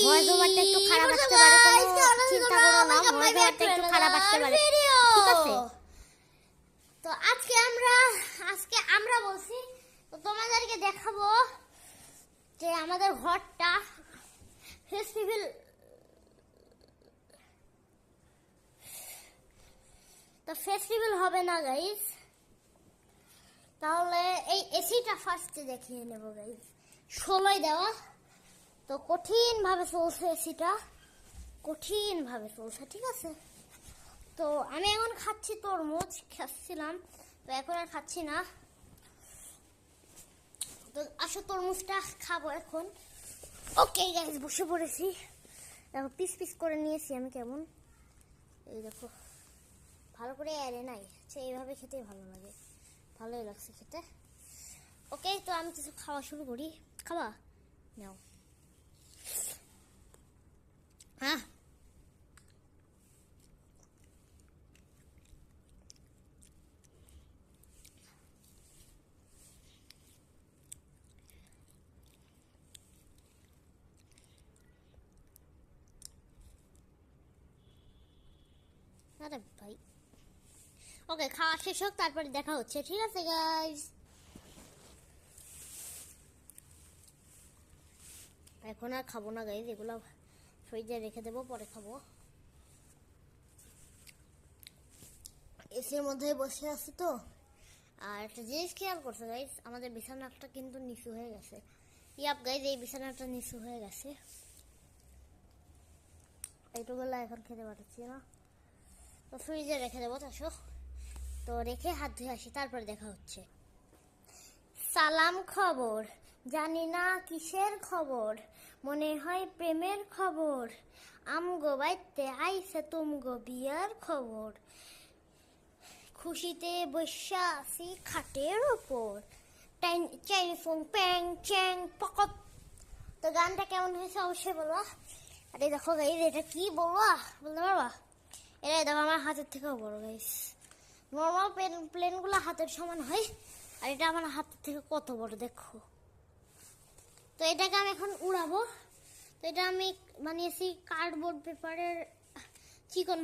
Voice ওভারটা একটু খারাপ আসতে পারে, কোনো চিন্তা করো না, ভয়েস ওভারটা একটু খারাপ আসতে পারে, ঠিক আছে? তো আজকে আমরা বলছি, তো তোমাদেরকে দেখাবো যে আমাদের ঘরটা ফেস্টিভ্যাল, তো ফেস্টিভ্যাল হবে না গাইস, তাহলে এই এসিটা ফার্স্টে দেখিয়ে নেব গাইস। 16 দেওয়া, তো কঠিন ভাবে চলছে এসিটা, কঠিন ভাবে চলছে, ঠিক আছে? তো আমি এখন খাচ্ছি তরমুজ, খাচ্ছিলাম, তো এখন আর খাচ্ছি না। তো আসো তরমুজটা খাবো এখন। ওকে গাইস, বসে পড়েছি, দেখো পিস পিস করে নিয়েছি আমি, কেমন এই দেখো, ভালো করে এড়ে নাই, আচ্ছা এইভাবে খেতেই ভালো লাগে, ভালোই লাগছে খেতে। ওকে, তো আমি কিছু খাওয়া শুরু করি। খাওয়া নাও, হ্যাঁ আরে ভাই, ওকে খাওয়া শেষ হোক, তারপরে দেখা হচ্ছে, ঠিক আছে গাইস? এখন আর খাবো না গাইস, এগুলো ফ্রিজে রেখে দেবো, পরে খাবো। এসির মধ্যে বসে আছি তো। আর একটা জিনিস খেয়াল করছো গাইস, আমাদের বিছানাটা কিন্তু নিচু হয়ে গেছে। ইয়াপ গাইস, এই বিছানাটা নিচু হয়ে গেছে, এইটুকুলা এখন খেতে পারছি না, তো ফ্রিজে রেখে দেবো। আসো, তো রেখে হাত ধুয়ে আসি, তারপরে দেখা হচ্ছে। সালাম খবর, জানি না কিসের খবর, মনে হয় প্রেমের খবর, আমগো বাইতে আইসে তুমগো বিয়ার খবর, খুশিতে বসে আছি খাটের ওপর, চ্যাং ফুং প্যাং চ্যাং পকত। তো গানটা কেমন হয়েছে অবশ্যই বলবা। আরে দেখো গাইস, এটা কি বলবা, বলতে পারবা? এটা দেখো আমার হাতের থেকেও বড় গাইস। নর্মাল প্লেনগুলো হাতের সমান হয়, আর এটা আমার হাতের থেকে কত বড় দেখো। তো এটাকে আমি এখন উড়াবো। তো এটা আমি বানিয়েছি কার্ডবোর্ড পেপারের চিকন